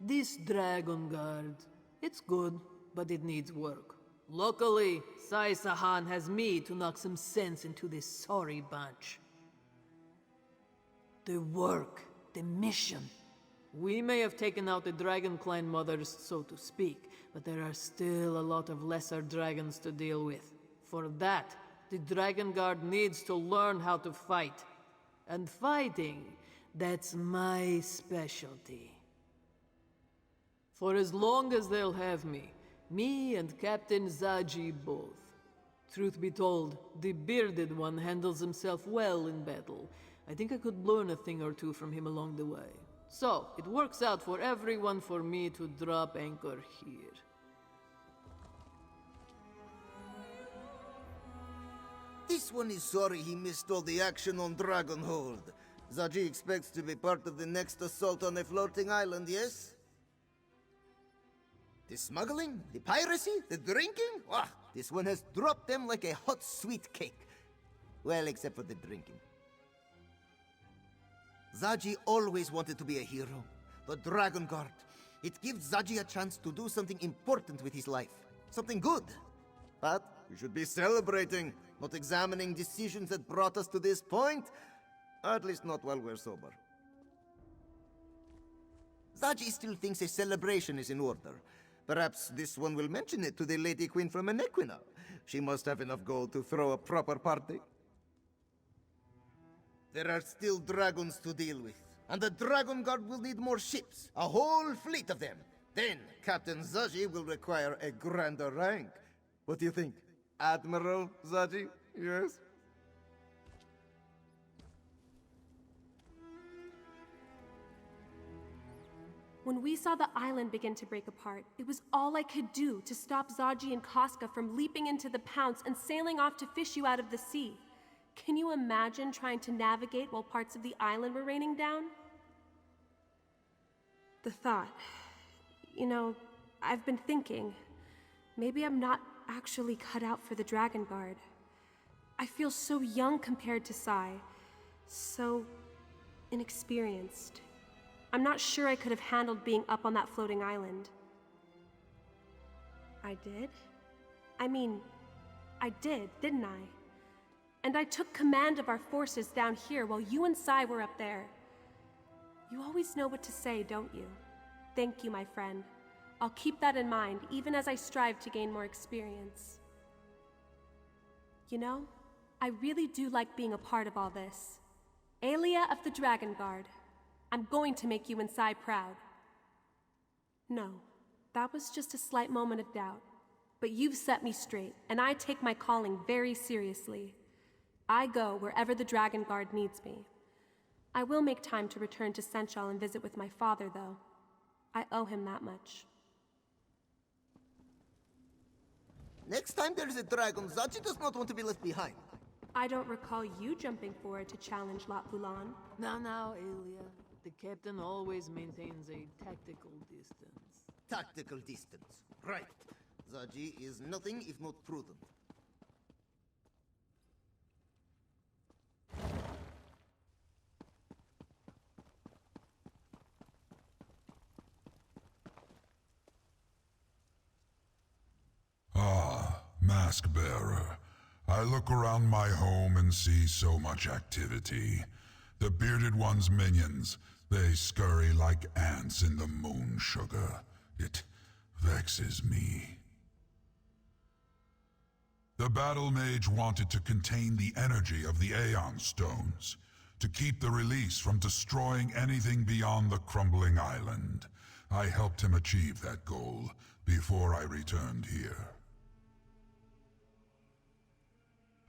This Dragon Guard, it's good, but it needs work. Luckily, Sai Sahan has me to knock some sense into this sorry bunch. The work, the mission. We may have taken out the Dragon Clan mothers, so to speak, but there are still a lot of lesser dragons to deal with. For that, the Dragon Guard needs to learn how to fight. And fighting, that's my specialty. For as long as they'll have me and Captain Zaji both. Truth be told, the bearded one handles himself well in battle. I think I could learn a thing or two from him along the way. So, it works out for everyone for me to drop anchor here. This one is sorry he missed all the action on Dragonhold. Zaji expects to be part of the next assault on a floating island, yes? The smuggling, the piracy, the drinking? Ah, this one has dropped them like a hot sweet cake. Well, except for the drinking. Zaji always wanted to be a hero. The Dragon Guard. It gives Zaji a chance to do something important with his life. Something good. But we should be celebrating, not examining decisions that brought us to this point. At least not while we're sober. Zaji still thinks a celebration is in order. Perhaps this one will mention it to the Lady Queen from Enequina. She must have enough gold to throw a proper party. There are still dragons to deal with, and the Dragon Guard will need more ships, a whole fleet of them. Then Captain Zaji will require a grander rank. What do you think? Admiral Zaji? Yes? When we saw the island begin to break apart, it was all I could do to stop Zaji and Casca from leaping into the pounce and sailing off to fish you out of the sea. Can you imagine trying to navigate while parts of the island were raining down? The thought... You know, I've been thinking, maybe I'm not actually cut out for the Dragon Guard. I feel so young compared to Sai, so inexperienced. I'm not sure I could have handled being up on that floating island. I did? I mean, I did, didn't I? And I took command of our forces down here while you and Sai were up there. You always know what to say, don't you? Thank you, my friend. I'll keep that in mind, even as I strive to gain more experience. You know, I really do like being a part of all this. Aelia of the Dragon Guard. I'm going to make you and Sai proud. No, that was just a slight moment of doubt. But you've set me straight, and I take my calling very seriously. I go wherever the Dragon Guard needs me. I will make time to return to Senchal and visit with my father, though. I owe him that much. Next time there's a dragon, Zaji does not want to be left behind. I don't recall you jumping forward to challenge Lat Bulan. Now, Aelia. The captain always maintains a tactical distance. Tactical distance. Right. Zaji is nothing if not prudent. Mask Bearer. I look around my home and see so much activity. The Bearded One's minions, they scurry like ants in the moon sugar. It vexes me. The Battle Mage wanted to contain the energy of the Aeon Stones, to keep the release from destroying anything beyond the crumbling island. I helped him achieve that goal before I returned here.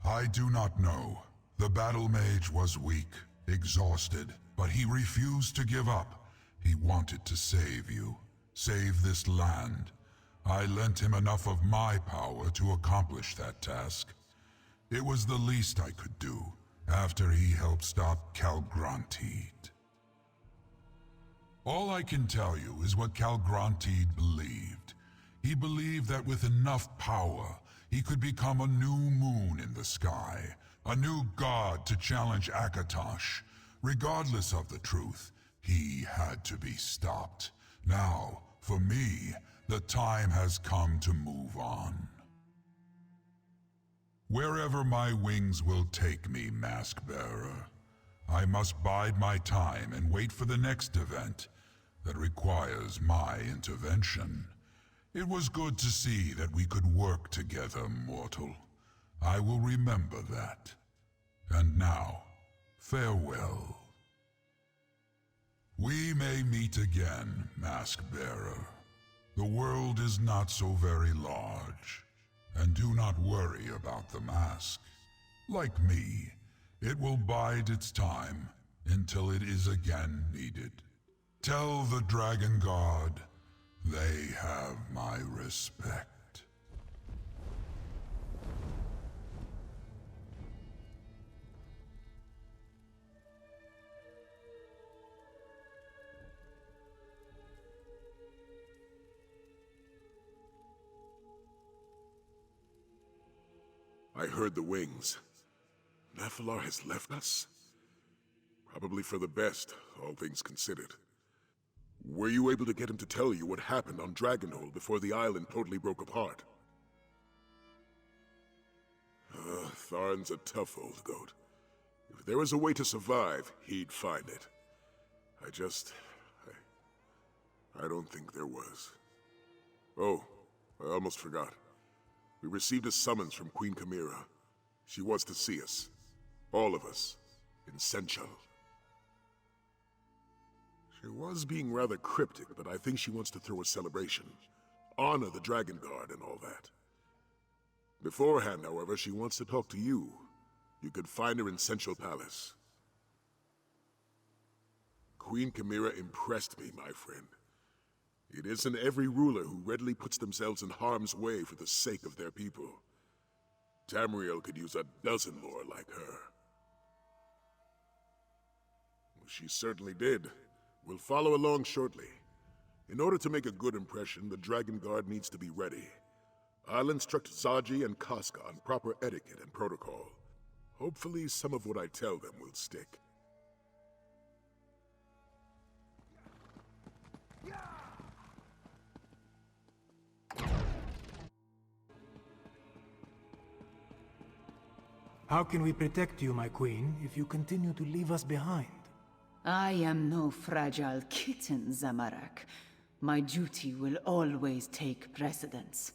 I do not know. The Battle Mage was weak, exhausted, but he refused to give up. He wanted to save you, save this land. I lent him enough of my power to accomplish that task. It was the least I could do, after he helped stop Calgrantid. All I can tell you is what Calgrantid believed. He believed that with enough power, he could become a new moon in the sky, a new god to challenge Akatosh. Regardless of the truth, he had to be stopped. Now, for me, the time has come to move on. Wherever my wings will take me, Mask-Bearer, I must bide my time and wait for the next event that requires my intervention. It was good to see that we could work together, mortal. I will remember that. And now, farewell. We may meet again, Mask-Bearer. The world is not so very large. And do not worry about the mask. Like me, it will bide its time until it is again needed. Tell the Dragon Guard they have my respect. I heard the wings. Nephilar has left us? Probably for the best, all things considered. Were you able to get him to tell you what happened on Dragonhold before the island totally broke apart? Tharn's a tough old goat. If there was a way to survive, he'd find it. I don't think there was. Oh, I almost forgot. We received a summons from Queen Chimera. She wants to see us. All of us. In Senchal. She was being rather cryptic, but I think she wants to throw a celebration. Honor the Dragon Guard and all that. Beforehand, however, she wants to talk to you. You could find her in Senchal Palace. Queen Chimera impressed me, my friend. It isn't every ruler who readily puts themselves in harm's way for the sake of their people. Tamriel could use a dozen more like her. She certainly did. We'll follow along shortly. In order to make a good impression, the Dragon Guard needs to be ready. I'll instruct Zaji and Casca on proper etiquette and protocol. Hopefully some of what I tell them will stick. How can we protect you, my queen, if you continue to leave us behind? I am no fragile kitten, Zamorak. My duty will always take precedence.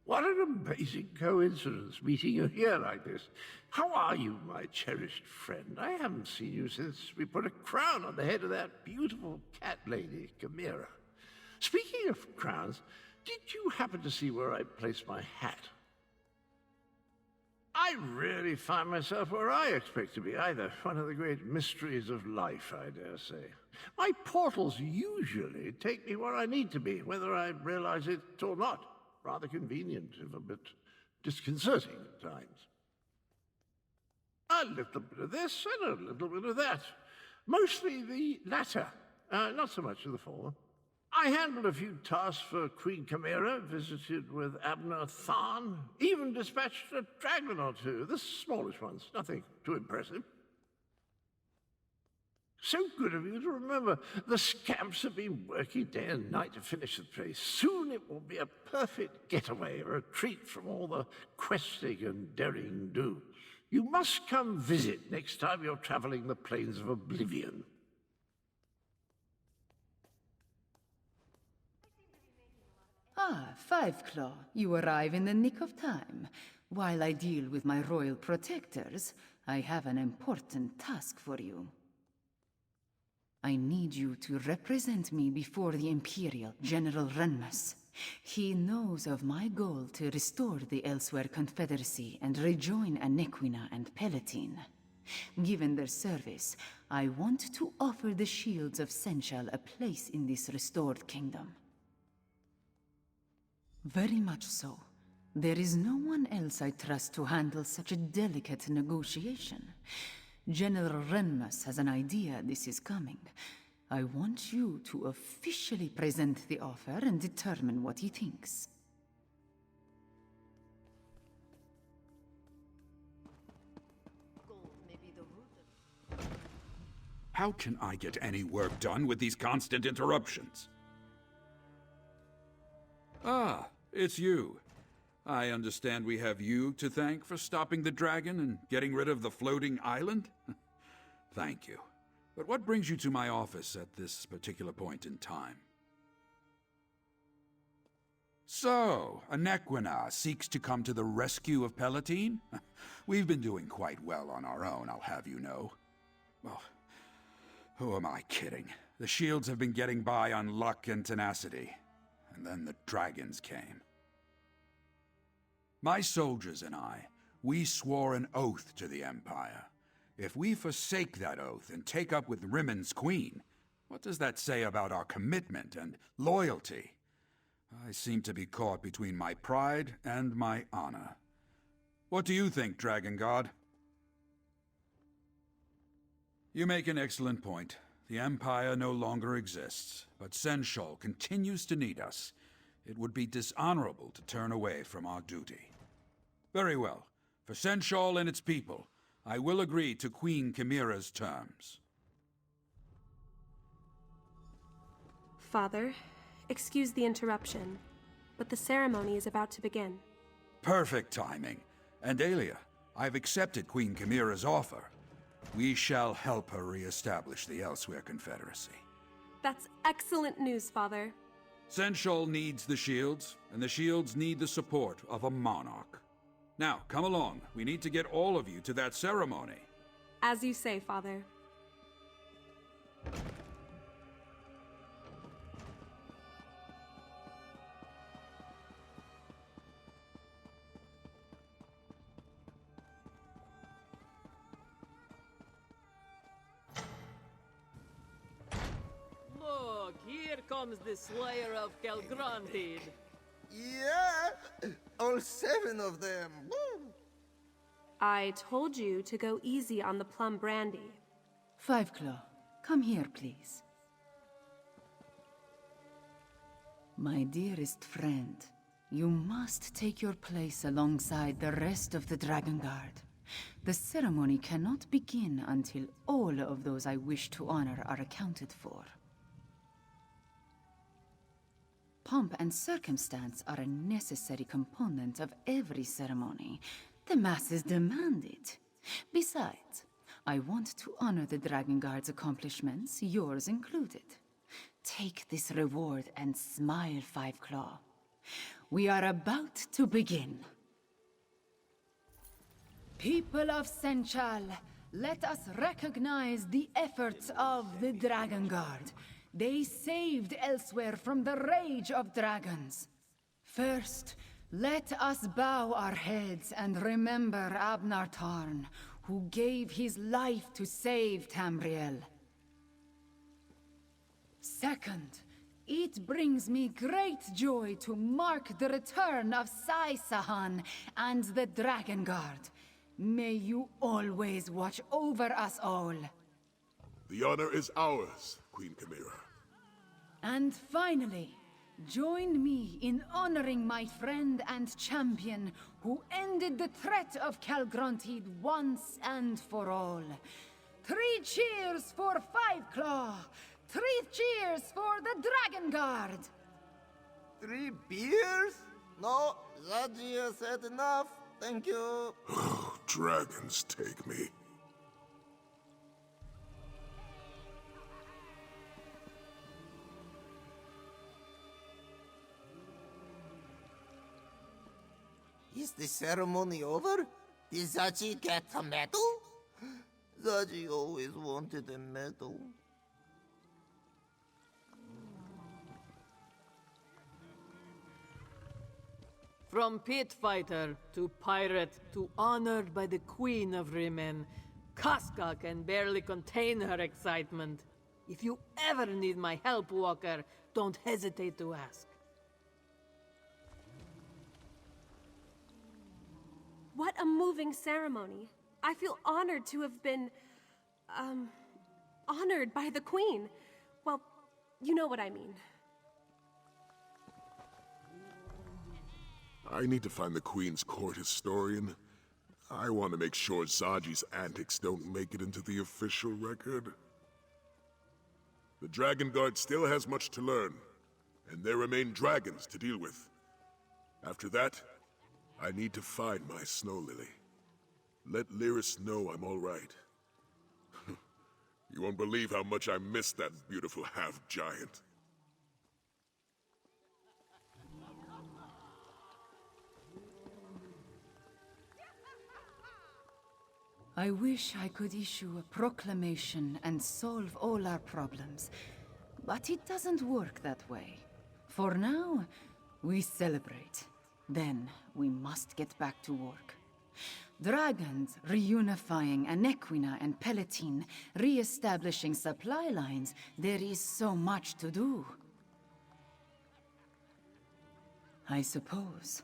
What an amazing coincidence, meeting you here like this. How are you, my cherished friend? I haven't seen you since we put a crown on the head of that beautiful cat lady, Chimera. Speaking of crowns, did you happen to see where I placed my hat? I really find myself where I expect to be, either one of the great mysteries of life, I dare say. My portals usually take me where I need to be, whether I realize it or not. Rather convenient, if a bit disconcerting at times. A little bit of this and a little bit of that. Mostly the latter, not so much of the former. I handled a few tasks for Queen Chimera, visited with Abnur Tharn, even dispatched a dragon or two, the smallest ones, nothing too impressive. So good of you to remember. The scamps have been working day and night to finish the place. Soon it will be a perfect getaway, a retreat from all the questing and daring-do. You must come visit next time you're traveling the plains of Oblivion. Ah, Fiveclaw, you arrive in the nick of time. While I deal with my royal protectors, I have an important task for you. I need you to represent me before the Imperial General Renmus. He knows of my goal to restore the Elsweyr Confederacy and rejoin Anequina and Palatine. Given their service, I want to offer the Shields of Senchal a place in this restored kingdom. Very much so. There is no one else I trust to handle such a delicate negotiation. General Renmus has an idea this is coming. I want you to officially present the offer and determine what he thinks. How can I get any work done with these constant interruptions? Ah, it's you. I understand we have you to thank for stopping the dragon and getting rid of the floating island? Thank you. But what brings you to my office at this particular point in time? So, Anequina seeks to come to the rescue of Palatine? We've been doing quite well on our own, I'll have you know. Well, who am I kidding? The shields have been getting by on luck and tenacity. And then the dragons came. My soldiers and I, we swore an oath to the Empire. If we forsake that oath and take up with Rimmond's queen, what does that say about our commitment and loyalty? I seem to be caught between my pride and my honor. What do you think, Dragon God? You make an excellent point. The Empire no longer exists, but Senshal continues to need us. It would be dishonorable to turn away from our duty. Very well. For Senshal and its people, I will agree to Queen Chimera's terms. Father, excuse the interruption, but the ceremony is about to begin. Perfect timing. And Aelia, I've accepted Queen Chimera's offer. We shall help her re-establish the Elsweyr Confederacy. That's excellent news, Father. Senshal needs the shields, and the shields need the support of a monarch. Now, come along. We need to get all of you to that ceremony. As you say, Father. Look, here comes the Slayer of Calgronheed. Yeah! All 7 of them! Woo! I told you to go easy on the plum brandy. Five Claw, come here, please. My dearest friend, you must take your place alongside the rest of the Dragon Guard. The ceremony cannot begin until all of those I wish to honor are accounted for. Pomp and circumstance are a necessary component of every ceremony. The masses demand it. Besides, I want to honor the Dragon Guard's accomplishments, yours included. Take this reward and smile, Five Claw. We are about to begin. People of Senchal, let us recognize the efforts of the Dragon Guard. They saved Elsweyr from the rage of dragons. First, let us bow our heads and remember Abnur Tharn, who gave his life to save Tamriel. Second, it brings me great joy to mark the return of Sai Sahan and the Dragon Guard. May you always watch over us all. The honor is ours, Queen Chimera. And finally, join me in honoring my friend and champion who ended the threat of Calgronteed once and for all. 3 cheers for Five Claw! 3 cheers for the Dragon Guard! 3 beers? No, Zadzia said enough. Thank you. Oh, dragons take me. Is the ceremony over? Did Zaji get a medal? Zaji always wanted a medal. From pit fighter to pirate to honored by the Queen of Rimmon, Casca can barely contain her excitement. If you ever need my help, Walker, don't hesitate to ask. What a moving ceremony. I feel honored to have been, honored by the Queen. Well, you know what I mean. I need to find the Queen's court historian. I want to make sure Zaji's antics don't make it into the official record. The Dragon Guard still has much to learn, and there remain dragons to deal with. After that, I need to find my Snow Lily. Let Lyris know I'm all right. You won't believe how much I miss that beautiful half-giant. I wish I could issue a proclamation and solve all our problems, but it doesn't work that way. For now, we celebrate. Then, we must get back to work. Dragons reunifying Anequina and Palatine, re-establishing supply lines. There is so much to do. I suppose.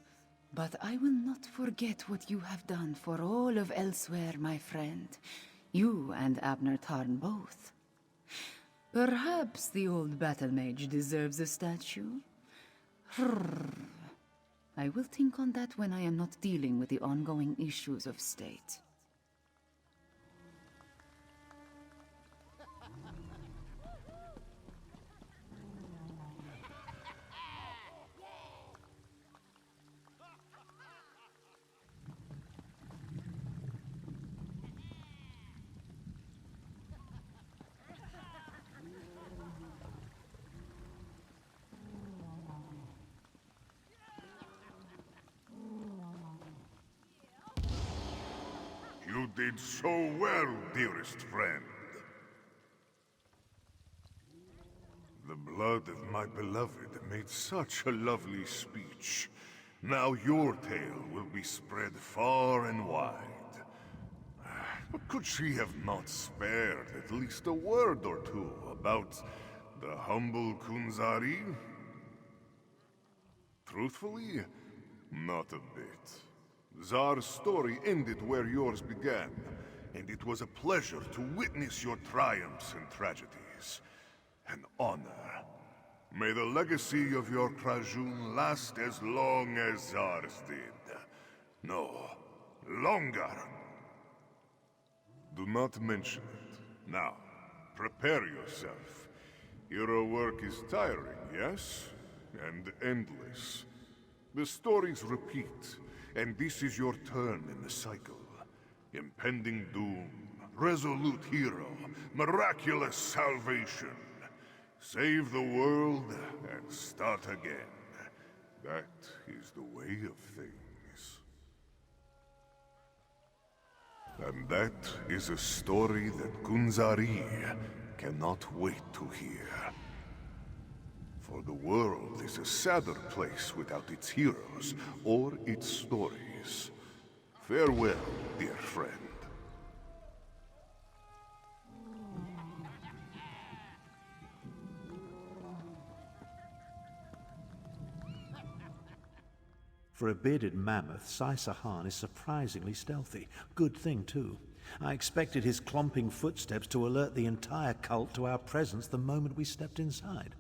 But I will not forget what you have done for all of Elsweyr, my friend. You and Abnur Tharn both. Perhaps the old battle mage deserves a statue? I will think on that when I am not dealing with the ongoing issues of state. You did so well, dearest friend. The blood of my beloved made such a lovely speech. Now your tale will be spread far and wide. But could she have not spared at least a word or two about the humble Kunzari? Truthfully, not a bit. Zar's story ended where yours began, and it was a pleasure to witness your triumphs and tragedies. An honor. May the legacy of your Krajun last as long as Zar's did. No, longer. Do not mention it. Now, prepare yourself. Hero work is tiring, yes? And endless. The stories repeat. And this is your turn in the cycle. Impending doom, resolute hero, miraculous salvation. Save the world and start again. That is the way of things. And that is a story that Kunzari cannot wait to hear. For the world is a sadder place without its heroes or its stories. Farewell, dear friend. For a bearded mammoth, Sai-Sahan is surprisingly stealthy. Good thing, too. I expected his clomping footsteps to alert the entire cult to our presence the moment we stepped inside.